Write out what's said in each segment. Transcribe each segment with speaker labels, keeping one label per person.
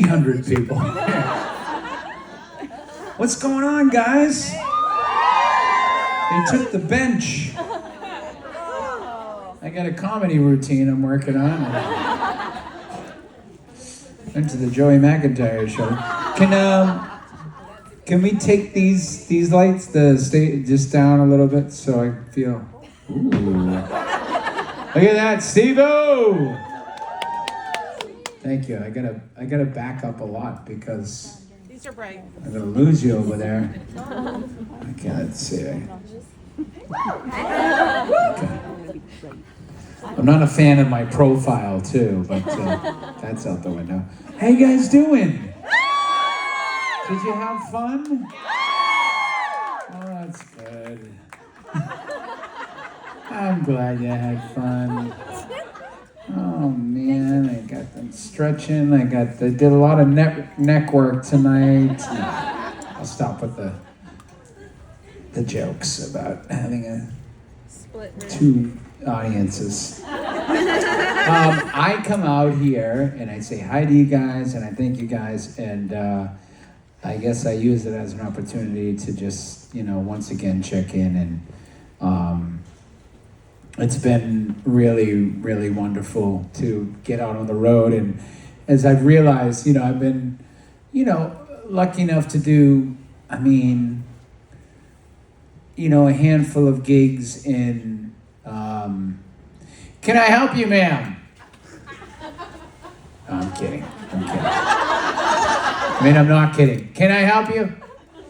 Speaker 1: 300 people. What's going on, guys? They took the bench. I got a comedy routine I'm working on. Went to the Joey McIntyre show. Can we take these lights just down a little bit so I feel? Ooh. Look at that, Steve-O! Thank you. I gotta back up a lot because
Speaker 2: These are bright.
Speaker 1: I'm gonna lose you over there. Okay, let's see. Okay. I'm not a fan of my profile too, but that's out the window. How you guys doing? Did you have fun? Oh, that's good. I'm glad you had fun. Oh man, I got them stretching. I did a lot of neck work tonight. I'll stop with the jokes about having two audiences. I come out here and I say hi to you guys and I thank you guys, and I guess I use it as an opportunity to just, once again check in, and it's been really, really wonderful to get out on the road. And as I've realized, I've been, lucky enough to do, a handful of gigs in, can I help you, ma'am? No, I'm kidding. I'm not kidding. Can I help you?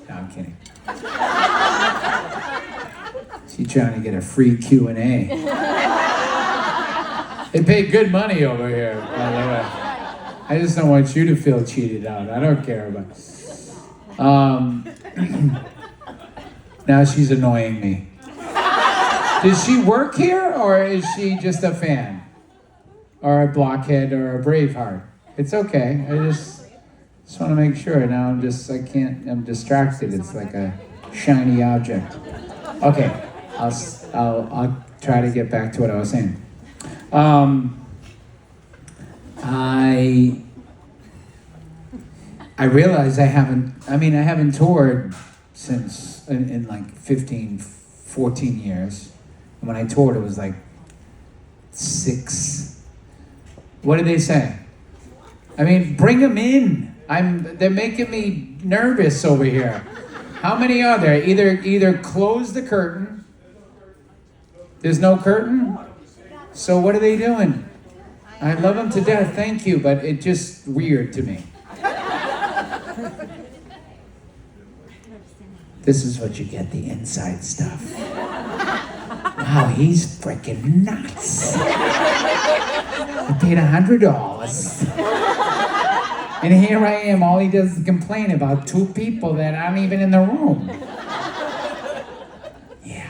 Speaker 1: No, I'm kidding. She's trying to get a free Q&A. They pay good money over here, by the way. I just don't want you to feel cheated out. I don't care about now she's annoying me. Does she work here, or is she just a fan? Or a blockhead, or a Braveheart? It's okay. I just want to make sure. Now I'm distracted. It's like a shiny object. Okay, I'll try to get back to what I was saying. I realize I haven't toured since in like 14 years. And when I toured, it was like 6. What did they say? Bring them in. They're making me nervous over here. How many are there? Either close the curtain. There's no curtain? So what are they doing? I love them to death, thank you, but it's just weird to me. This is what you get, the inside stuff. Wow, he's freaking nuts. I paid $100. And here I am, all he does is complain about 2 people that aren't even in the room. Yeah.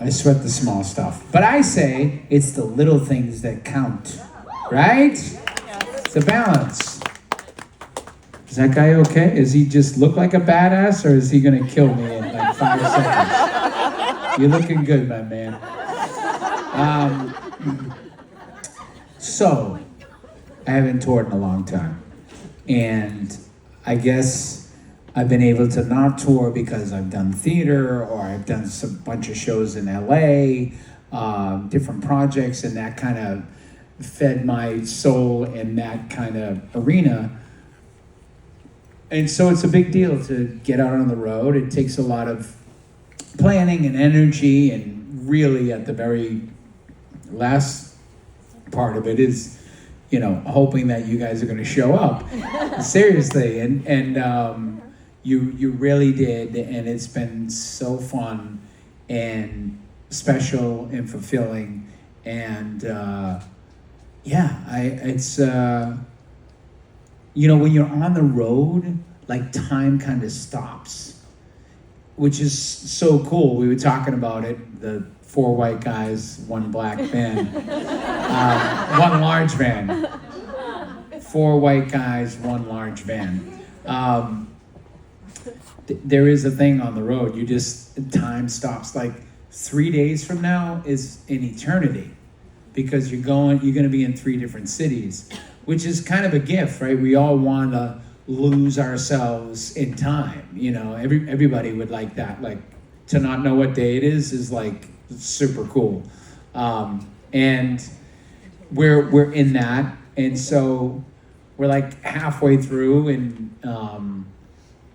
Speaker 1: I sweat the small stuff. But I say it's the little things that count, right? It's a balance. Is that guy okay? Does he just look like a badass, or is he gonna kill me in like 5 seconds? You're looking good, my man. So, I haven't toured in a long time. And I guess I've been able to not tour because I've done theater, or I've done some bunch of shows in LA, different projects, and that kind of fed my soul in that kind of arena. And so it's a big deal to get out on the road. It takes a lot of planning and energy, and really at the very last part of it is, hoping that you guys are going to show up. Seriously, and you really did, and it's been so fun and special and fulfilling, and it's when you're on the road, like time kind of stops, which is so cool. We were talking about it, the 4 white guys, 1 black van, 1 large van. 4 white guys, 1 large van. There is a thing on the road, time stops. Like 3 days from now is an eternity, because you're going to be in 3 different cities, which is kind of a gift, right? We all want to lose ourselves in time. You know, everybody would like that. Like, to not know what day it is like super cool. And we're in that, and so we're like halfway through, and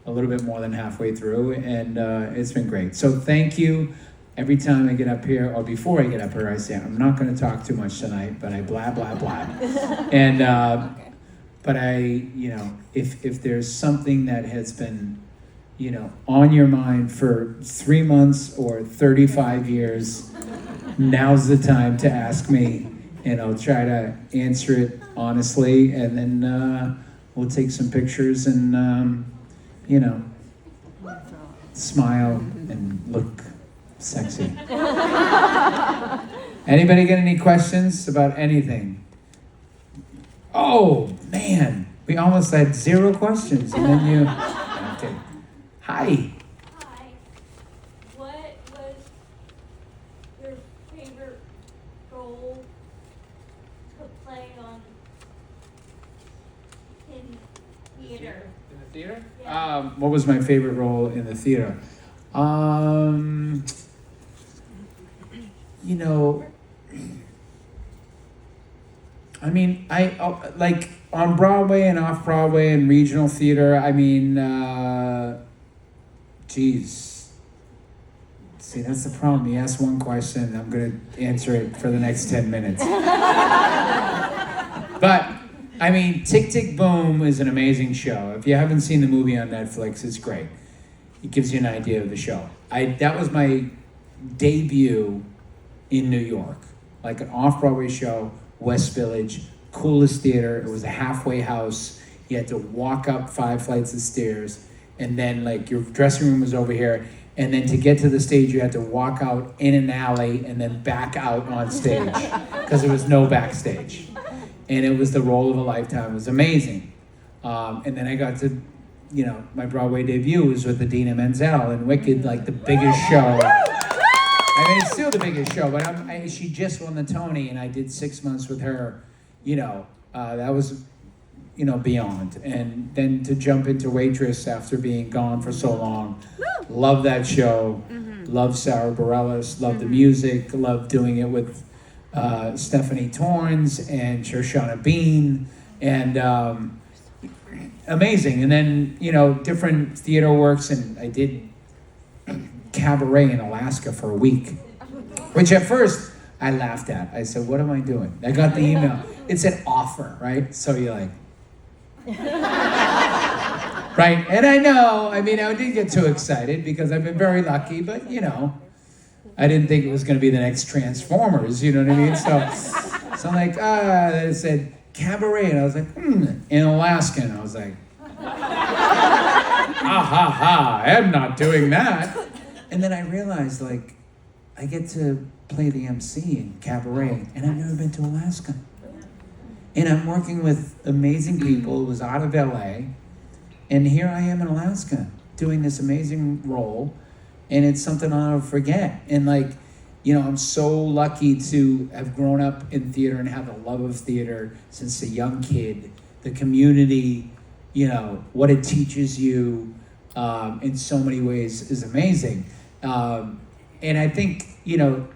Speaker 1: a little bit more than halfway through, and it's been great. So thank you. Every time I get up here, or before I get up here, I say, I'm not going to talk too much tonight, but I blah, blah, blah. And, but I, you know, if there's something that has been, you know, on your mind for 3 months or 35 years, now's the time to ask me, and I'll try to answer it honestly, and then we'll take some pictures and, you know, smile and look sexy. Anybody got any questions about anything? Oh, man. We almost had 0 questions, and then you... Okay. Hi.
Speaker 2: Hi. What was your favorite role to play in theater?
Speaker 1: In the theater?
Speaker 2: Yeah.
Speaker 1: What was my favorite role in the theater? You know, I mean, like on Broadway and off Broadway and regional theater. I mean, geez. See, that's the problem. You ask one question, I'm gonna answer it for the next 10 minutes. But I mean, Tick Tick Boom is an amazing show. If you haven't seen the movie on Netflix, it's great. It gives you an idea of the show. That was my debut in New York, like an off-Broadway show, West Village, coolest theater. It was a halfway house. You had to walk up 5 flights of stairs, and then like your dressing room was over here, and then to get to the stage, you had to walk out in an alley and then back out on stage because there was no backstage. And it was the role of a lifetime. It was amazing. And then I got to, you know, my Broadway debut was with Idina Menzel in Wicked, like the biggest show. I mean, it's still the biggest show, but she just won the Tony, and I did 6 months with her. You know, that was, you know, beyond. And then to jump into Waitress after being gone for so long, love that show. Love Sarah Bareilles, love the music, love doing it with Stephanie Torrens and Shoshana Bean, and amazing. And then, you know, different theater works, and I did cabaret in Alaska for a week, which at first I laughed at. I said, what am I doing? I got the email. It said offer, right? So you're like, right? And I know, I mean, I didn't get too excited because I've been very lucky, but you know, I didn't think it was going to be the next Transformers, you know what I mean? So I'm like, it said cabaret, and I was like, in Alaska, and I was like, I'm not doing that. And then I realized, like, I get to play the MC in cabaret, and I've never been to Alaska. And I'm working with amazing people. It was out of LA, and here I am in Alaska doing this amazing role, and it's something I'll never forget. And like, you know, I'm so lucky to have grown up in theater and have a love of theater since a young kid. The community, you know, what it teaches you in so many ways is amazing. And I think, you know,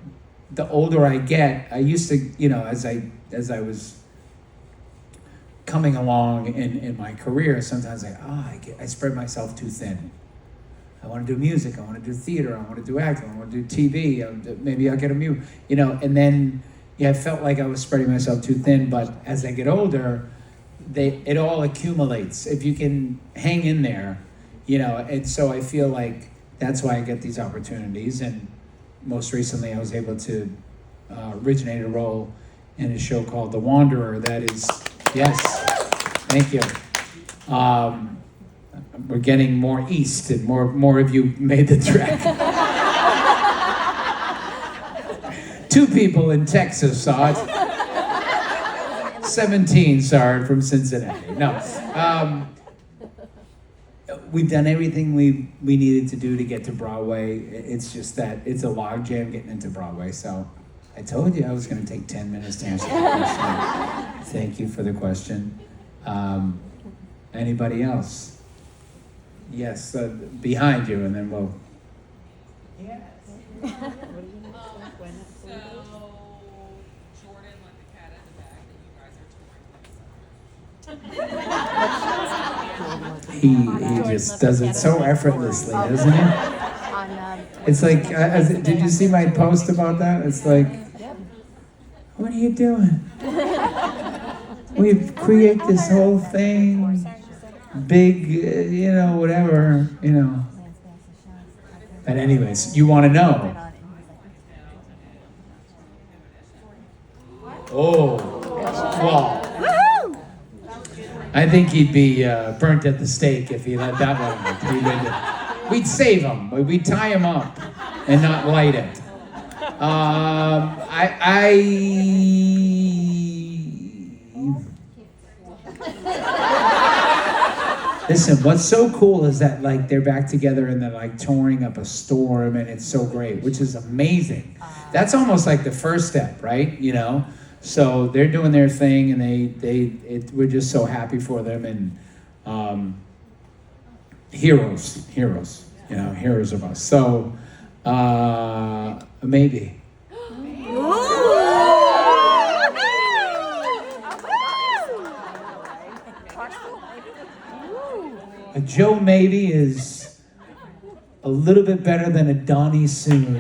Speaker 1: the older I get, I used to, you know, as I was coming along in my career, sometimes I spread myself too thin. I want to do music, I want to do theater, I want to do acting, I want to do TV, maybe I'll get a mute, you know, and then, yeah, I felt like I was spreading myself too thin, but as I get older, it all accumulates. If you can hang in there, you know, and so I feel like that's why I get these opportunities. And most recently, I was able to originate a role in a show called The Wanderer. That is, yes, thank you. We're getting more east, and more of you made the trek. 2 people in Texas saw it. 17 saw it from Cincinnati. No. We've done everything we needed to do to get to Broadway. It's just that it's a logjam getting into Broadway. So I told you I was going to take 10 minutes to answer the question. Thank you for the question. Anybody else? Yes, behind you, and then we'll. Yes.
Speaker 3: So Jordan let the cat in the bag that you guys are touring
Speaker 1: He just does it so effortlessly, doesn't he? It's like, did you see my post about that? It's like, what are you doing? We create this whole thing, big, whatever, But anyways, you want to know? Oh, well, I think he'd be burnt at the stake if he let that one out. We'd save him. We'd tie him up and not light it. Listen, what's so cool is that like they're back together and they're like touring up a storm and it's so great, which is amazing. That's almost like the first step, right? So they're doing their thing and we're just so happy for them and heroes, heroes of us. So maybe. A Joe maybe is a little bit better than a Donnie soon.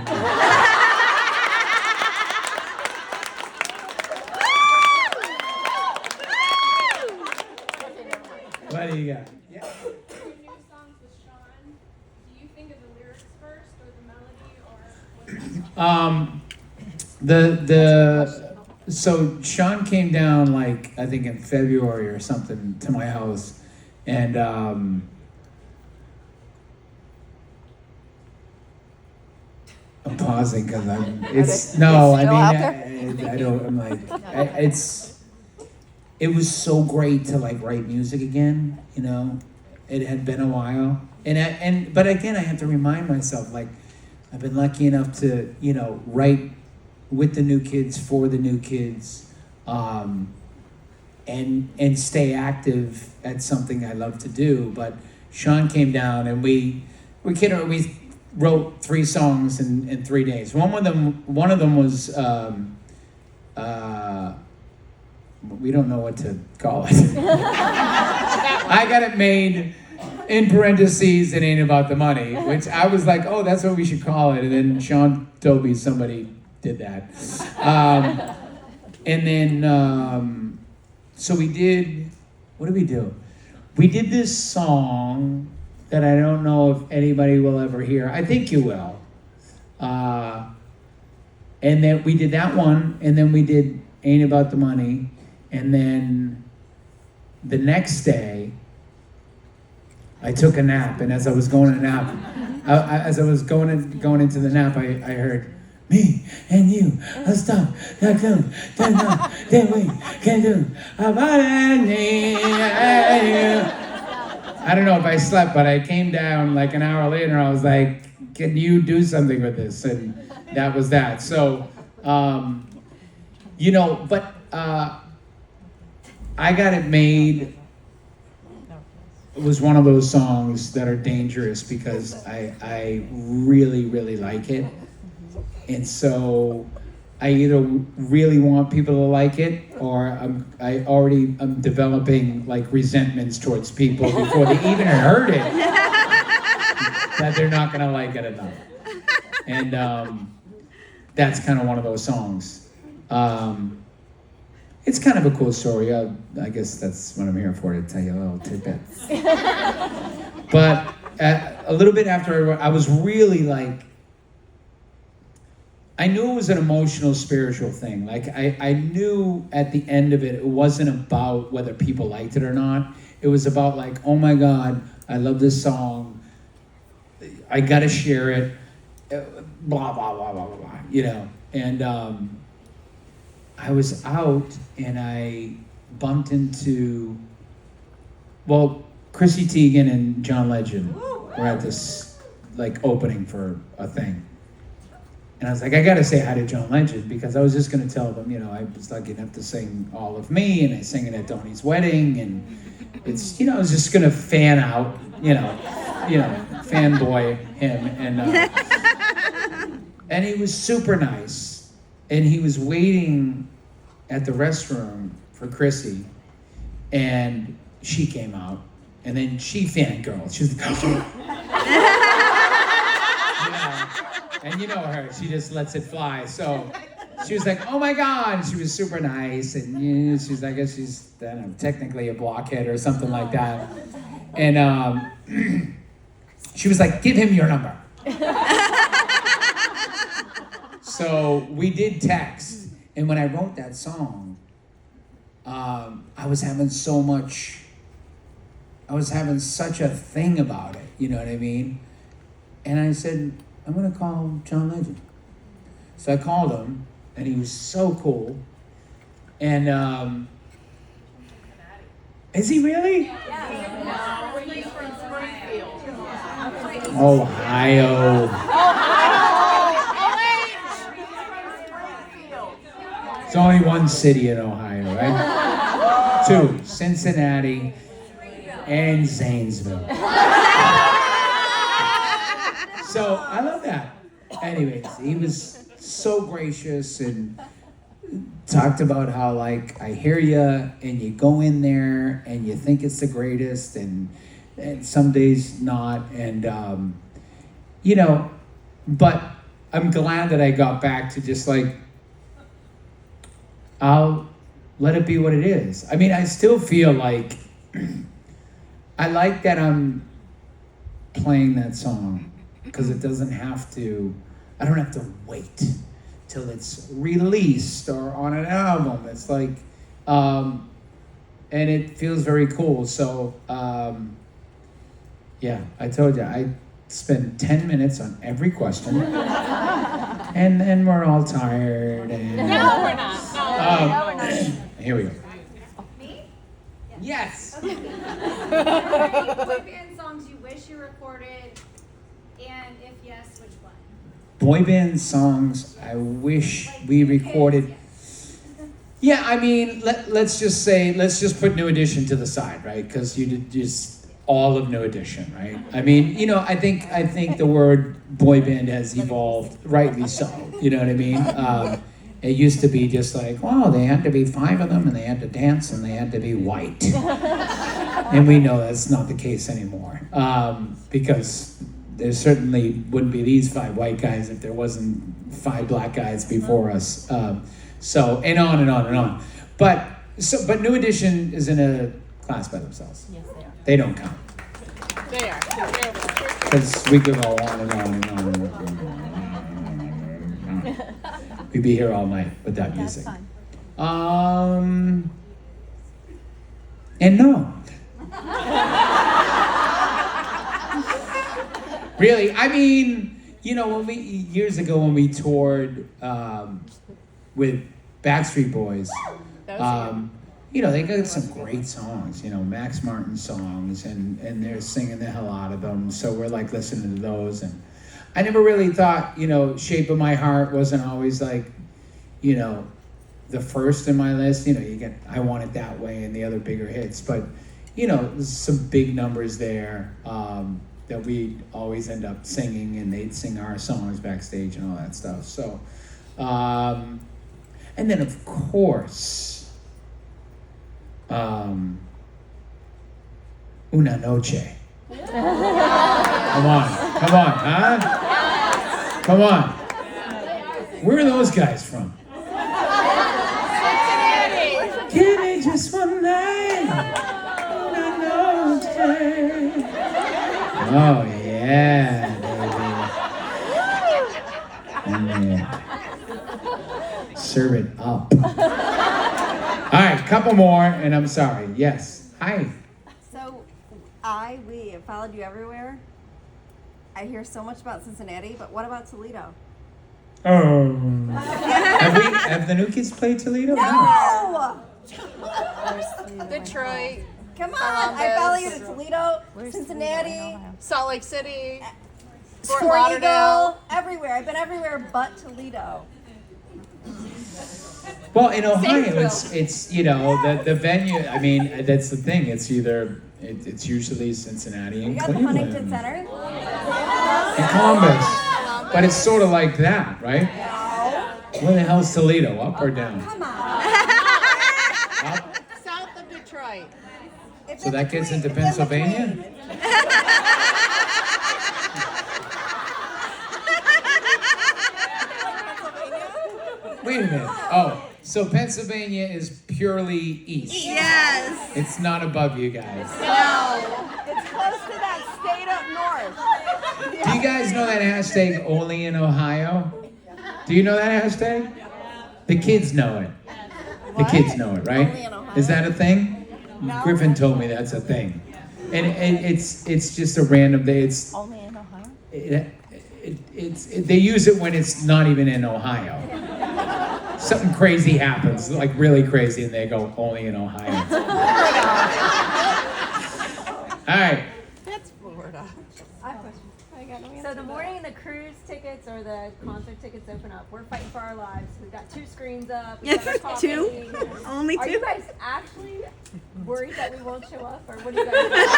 Speaker 1: What do you got? Yeah.
Speaker 3: Your new songs with Sean, do you think of the lyrics first or the melody or
Speaker 1: So Sean came down like I think in February or something to my house, and I'm pausing because I don't. I'm like, it was so great to like write music again. It had been a while, but again I have to remind myself like I've been lucky enough to write with the new kids, for the new kids, and stay active at something I love to do. But Sean came down and we wrote 3 songs in 3 days. One of them was we don't know what to call it. I got it made in parentheses. It ain't about the money, which I was like, oh, that's what we should call it. And then Sean told me somebody did that. And then, so we did, what did we do? We did this song that I don't know if anybody will ever hear. I think you will. And then we did that one, and then we did Ain't About the Money. And then the next day, I took a nap, and as I was going to nap, as I was going into the nap, I heard, me and you, a stop, that come, that we can do about it. I don't know if I slept, but I came down like an hour later. I was like, can you do something with this? And that was that. So, but I Got It Made was one of those songs that are dangerous because I really, really like it. And so I either really want people to like it or I'm developing like resentments towards people before they even heard it that they're not going to like it enough. And that's kind of one of those songs. It's kind of a cool story. I guess that's what I'm here for, to tell you a little tidbit. But a little bit after I was really like, I knew it was an emotional, spiritual thing. Like I knew at the end of it, it wasn't about whether people liked it or not. It was about like, oh my God, I love this song. I gotta share it. Blah, blah, blah, blah, blah, blah, And I was out and I bumped into, Chrissy Teigen and John Legend were at this like opening for a thing. And I was like, I gotta say hi to John Legend, because I was just gonna tell them, I was lucky enough to sing All of Me, and I sang it at Donnie's wedding, and it's, I was just gonna fan out, fanboy him, and he was super nice, and he was waiting at the restroom for Chrissy, and she came out, and then she fangirled. She was like, and you know her, she just lets it fly. So she was like, oh my God. She was super nice. And she's, I guess she's, I don't know, technically a blockhead or something like that. And she was like, give him your number. So we did text. And when I wrote that song, I was having such a thing about it. You know what I mean? And I said, I'm gonna call John Legend. So I called him, and he was so cool. And is he really?
Speaker 3: No, he's from Springfield.
Speaker 1: Ohio. There's only one city in Ohio, right? 2, Cincinnati and Zanesville. So I love that. Anyways, he was so gracious and talked about how, like, I hear you, and you go in there and you think it's the greatest, and some days not, and but I'm glad that I got back to just like, I'll let it be what it is. I mean, I still feel like I like that I'm playing that song, because it doesn't have to, I don't have to wait till it's released or on an album. It's like, and it feels very cool. So, yeah, I told you, I spent 10 minutes on every question. and we're all tired. And,
Speaker 3: No, we're not. No, we're not.
Speaker 1: Here we go.
Speaker 3: Me?
Speaker 1: Yes.
Speaker 3: Are there any boy band songs you wish you recorded? And if yes, which one?
Speaker 1: Boy band songs I wish we recorded. Yeah, I mean, let's just put New Edition to the side, right? Because you did just all of New Edition, right? I mean, I think the word boy band has evolved, rightly so. You know what I mean? It used to be just like, wow, they had to be 5 of them, and they had to dance, and they had to be white. And we know that's not the case anymore, because there certainly wouldn't be these 5 white guys if there wasn't 5 black guys before us. So, and on and on and on. But New Edition is in a class by themselves.
Speaker 4: Yes, they are.
Speaker 1: They don't count.
Speaker 3: They are.
Speaker 1: Because we could go on and on and on and on. We'd be here all night with that music.
Speaker 4: That's fine.
Speaker 1: And no. Really, I mean, years ago when we toured with Backstreet Boys, they got some great songs, Max Martin songs, and they're singing the hell out of them. So we're like listening to those, and I never really thought, Shape of My Heart wasn't always like, the first in my list. You get I Want It That Way and the other bigger hits, but there's some big numbers there that we'd always end up singing, and they'd sing our songs backstage and all that stuff. So, and then of course, Una Noche. Come on, huh? Come on. Where are those guys from? Give me just one night. Una Noche. Oh yeah, baby. And serve it up. All right, couple more, and I'm sorry. Yes. Hi.
Speaker 4: So, we have followed you everywhere. I hear so much about Cincinnati, but what about Toledo?
Speaker 1: Oh. Have the new kids played Toledo?
Speaker 4: No! Fort
Speaker 5: Lauderdale.
Speaker 4: Eagle, everywhere. I've been everywhere but Toledo.
Speaker 1: Well, in Ohio,
Speaker 5: Saintsville.
Speaker 1: it's the venue. I mean, that's the thing. It's it's usually Cincinnati
Speaker 4: We
Speaker 1: and
Speaker 4: got the
Speaker 1: Cleveland
Speaker 4: Huntington Center.
Speaker 1: and Columbus, but it's sort of like that, right? Where the hell's Toledo? Up or down?
Speaker 4: Come on.
Speaker 1: Up.
Speaker 5: South of Detroit.
Speaker 4: It's
Speaker 1: So
Speaker 4: in
Speaker 1: that gets
Speaker 4: between.
Speaker 1: into
Speaker 4: It's in
Speaker 1: Pennsylvania?
Speaker 4: between.
Speaker 1: Wait a minute. Oh, so Pennsylvania is purely east.
Speaker 4: Yes.
Speaker 1: It's not above you guys.
Speaker 4: No. It's close to that state up north.
Speaker 1: Do you guys know that hashtag only in Ohio? Do you know that hashtag? The kids know it. The kids know it, right?
Speaker 4: Only in Ohio?
Speaker 1: Is that a thing?
Speaker 4: No.
Speaker 1: Griffin told me that's a thing. And it's just a random day. It's
Speaker 4: Only in Ohio?
Speaker 1: they use it when it's not even in Ohio. Something crazy happens, like really crazy, and they go only in Ohio. All right.
Speaker 5: That's Florida.
Speaker 3: I have a question. So the morning the cruise tickets or the concert tickets open up, we're fighting for our lives. We've got 2 screens up. We've got our coffee.
Speaker 4: Two? Only
Speaker 3: Are
Speaker 4: two?
Speaker 3: you guys actually worried that we won't show up, or what do you guys think?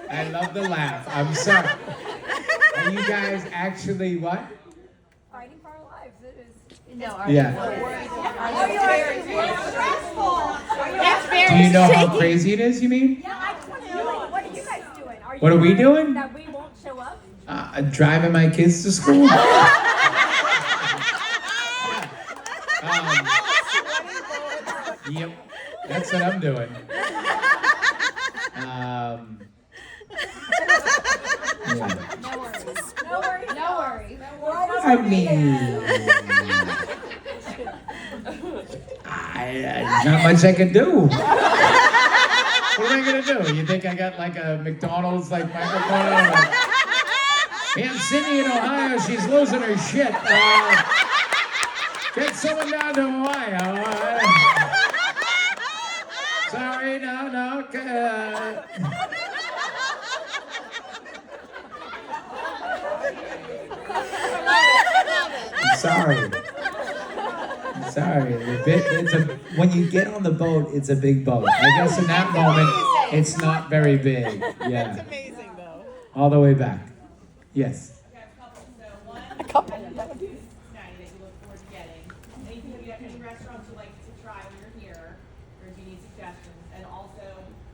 Speaker 1: I love the laugh. I'm sorry. Are you guys actually what?
Speaker 3: Fighting for our lives. It is.
Speaker 1: Yeah.
Speaker 5: That's very
Speaker 1: Do you know how crazy it is, you mean?
Speaker 3: Yeah, I just want to know, like, what are you guys doing? Are you
Speaker 1: What are we
Speaker 3: worried
Speaker 1: doing?
Speaker 3: that we won't show up?
Speaker 1: Driving my kids to school. Yep. That's what I'm doing. Yeah.
Speaker 3: No worries. No worries. No worries.
Speaker 1: I mean, there's not much I can do. What am I gonna do? You think I got like a McDonald's like microphone? I'm like, man, Cindy in Ohio, she's losing her shit. Get someone down to Ohio. Sorry, no. I'm sorry. When you get on the boat, it's a big boat. I guess in that moment, it's not very big. Yeah.
Speaker 5: amazing, though.
Speaker 1: All the way back. Yes.
Speaker 6: A couple. Night that you look forward to getting. Anything, you have any restaurants you'd like to try when you're here, or if you need suggestions. And also,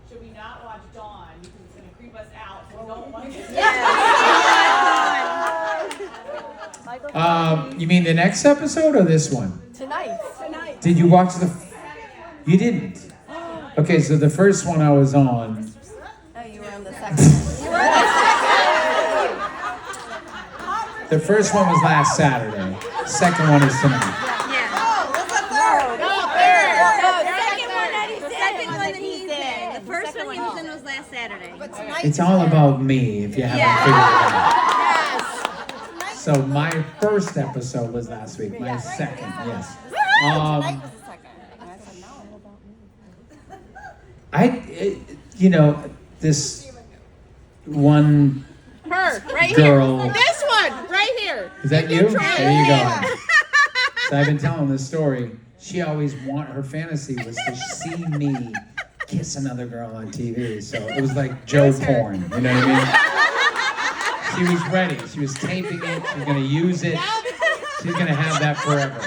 Speaker 6: should we not watch Dawn because it's going to creep us out? So we don't want to get
Speaker 1: You mean the next episode or this one?
Speaker 5: Tonight.
Speaker 1: Did you watch the? You didn't. Okay, so the first one I was on.
Speaker 4: Oh, you were on the second one.
Speaker 1: The first one was last Saturday. Second one is tonight.
Speaker 4: The second one that he's in. The first one he was in was last Saturday.
Speaker 1: It's all about me, if you haven't figured it out. So my first episode was last week. My second, yes. This one
Speaker 5: Her, right
Speaker 1: girl.
Speaker 5: here. This one, right here.
Speaker 1: Is that you?
Speaker 5: Try it.
Speaker 1: There you go. So I've been telling this story. She always her fantasy was to see me kiss another girl on TV. So it was like Joe porn. You know what I mean? She was ready. She was taping it. She's gonna use it. She's gonna have that forever.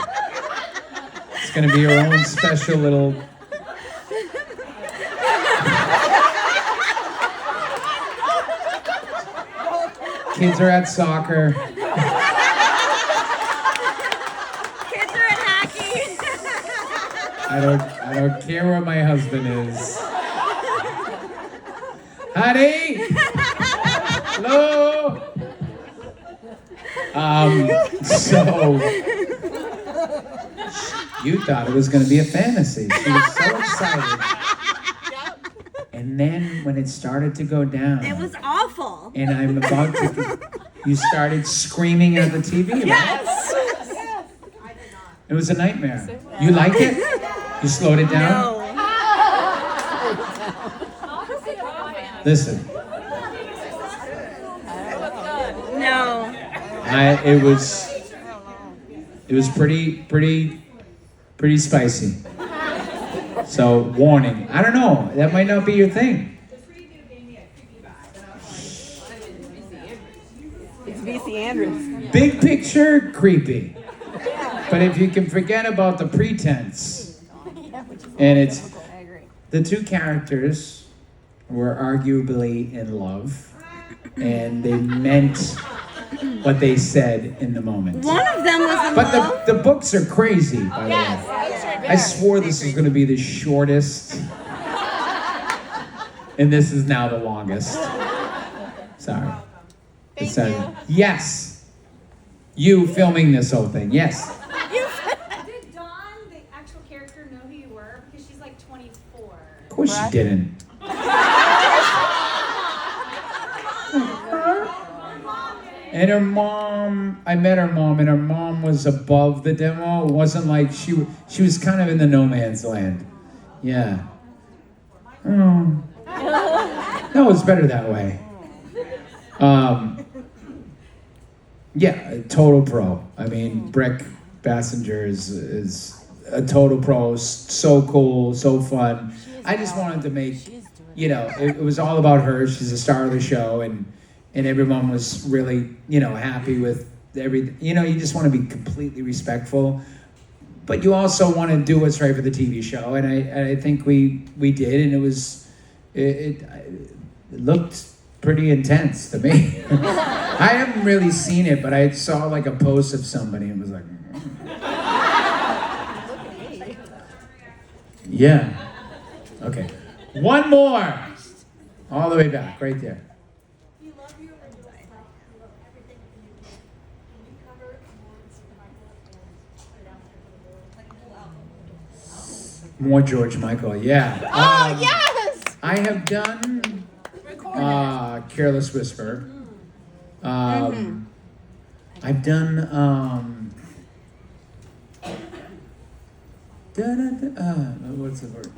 Speaker 1: It's gonna be her own special little. Kids are at soccer.
Speaker 4: Kids are at hockey.
Speaker 1: I don't care where my husband is. Honey! Hello? So you thought it was gonna be a fantasy. She was so excited. And then when it started to go down,
Speaker 4: It was awful.
Speaker 1: and I'm about to You started screaming at the TV, right?
Speaker 5: Yes.
Speaker 1: It was a nightmare. You like it? You slowed it down? Listen,
Speaker 4: No.
Speaker 1: it was pretty spicy. So warning. I don't know. That might not be your thing.
Speaker 6: This review gave me a creepy vibe, and I was
Speaker 5: It's VC Andrews.
Speaker 1: Big picture, creepy. But if you can forget about the pretense, and it's
Speaker 4: I agree.
Speaker 1: the two characters were arguably in love, and they meant what they said in the moment.
Speaker 4: One of them was in
Speaker 1: But
Speaker 4: love.
Speaker 1: the books are crazy, by the way. I swore this was going to be the shortest, and this is now the longest. Sorry.
Speaker 5: Thank
Speaker 1: Sorry.
Speaker 5: you.
Speaker 1: Yes. You filming this whole thing. Yes.
Speaker 3: Did Dawn, the actual character, know who you were? Because she's like 24.
Speaker 1: Of course she didn't. And her mom, I met her mom, and her mom was above the demo. It wasn't like she was kind of in the no man's land. Yeah. Oh. No, it's better that way. Yeah, a total pro. I mean, Brick Bassinger is a total pro. So cool, so fun. I just wanted to make, it was all about her. She's the star of the show, and everyone was really, happy with everything. You just want to be completely respectful, but you also want to do what's right for the TV show, and I think we did, and it looked pretty intense to me. I haven't really seen it, but I saw like a post of somebody and was like, yeah. Okay. One more. All the way back, right there.
Speaker 2: You love your original stuff. You love everything you do. Can you cover more
Speaker 1: More George Michael, yeah.
Speaker 5: Oh, yes!
Speaker 1: I have done Careless Whisper. I've done what's the word?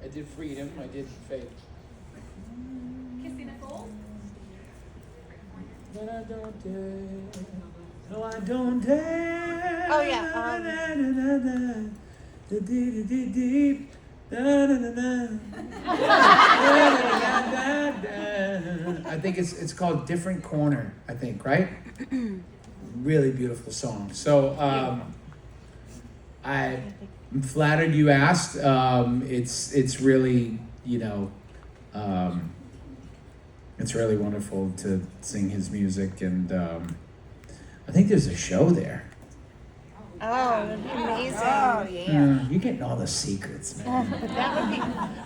Speaker 1: I did Freedom. I did Faith.
Speaker 3: Kissing a fool?
Speaker 1: But I don't dare. No, I don't dare.
Speaker 5: Oh, yeah,
Speaker 1: I think it's called Different Corner, I think, right? Really beautiful song. So I'm flattered you asked. It's really, it's really wonderful to sing his music, and I think there's a show there.
Speaker 5: Oh, that'd be amazing.
Speaker 4: Oh yeah.
Speaker 1: You're getting all the secrets, man.
Speaker 5: That would be.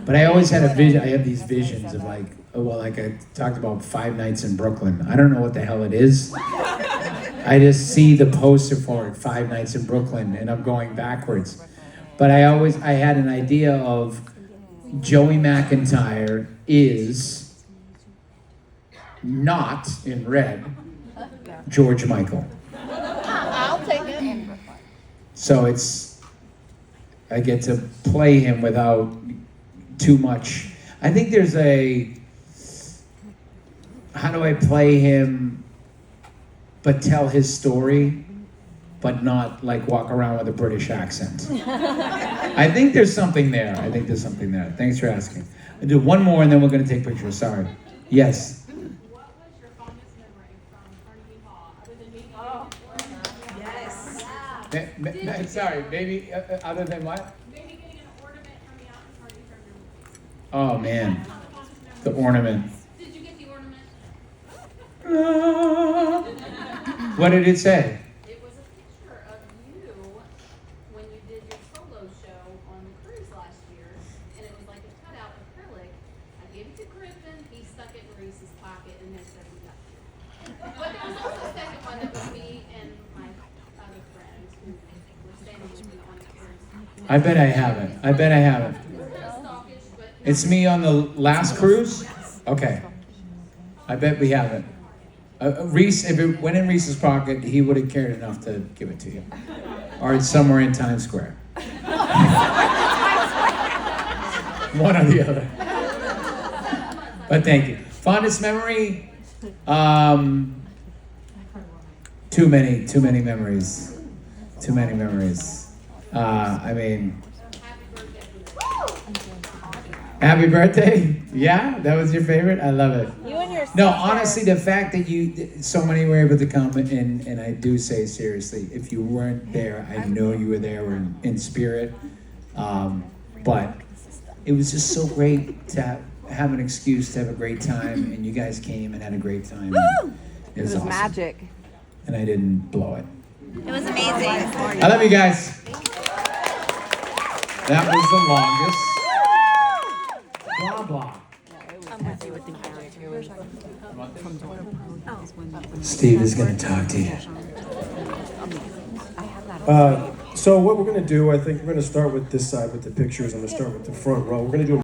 Speaker 1: But I always had a vision. I have these visions of like I talked about 5 nights in Brooklyn. I don't know what the hell it is. I just see the poster for it, 5 nights in Brooklyn, and I'm going backwards. But I had an idea of Joey McIntyre is not in red George Michael.
Speaker 5: I'll take it.
Speaker 1: So I get to play him without too much. I think there's how do I play him but tell his story, but not like walk around with a British accent? I think there's something there. Thanks for asking. I'll do one more and then we're gonna take pictures, sorry. Yes.
Speaker 6: What was your fondest memory from Carnegie Hall, other than maybe
Speaker 4: Yes.
Speaker 1: Sorry, maybe other than what?
Speaker 6: maybe getting an ornament from the after party from your movie?
Speaker 1: Oh man, the ornament.
Speaker 6: Did you get the ornament?
Speaker 1: What did it say?
Speaker 7: It was a picture of you when you did your solo show on the cruise last year, and it was like a cutout acrylic. I gave it to Griffin, he stuck it in Reese's pocket, and then said we got you. But there was also a second one that was me and my other friends who were standing with me on the cruise.
Speaker 1: I bet I haven't.
Speaker 7: It was kind of stalkish, but
Speaker 1: It's me on the last cruise? Okay. I bet we haven't. Reese, if it went in Reese's pocket, he would have cared enough to give it to you. Or it's somewhere in Times Square. One or the other. But thank you. Fondest memory? Too many memories. Too many memories. I mean, happy birthday? Yeah, that was your favorite? I love it.
Speaker 3: You and your
Speaker 1: No,
Speaker 3: sister.
Speaker 1: honestly, the fact that so many were able to come, and I do say seriously, if you weren't there, I know you were there in spirit. But it was just so great to have an excuse to have a great time, and you guys came and had a great time. It was awesome.
Speaker 4: magic.
Speaker 1: And I didn't blow it.
Speaker 4: It was amazing.
Speaker 1: I love you guys. That was the longest. Blah, blah. Steve is going to talk to you.
Speaker 8: So what we're going to do, I think we're going to start with this side with the pictures. I'm going to start with the front row. We're going to do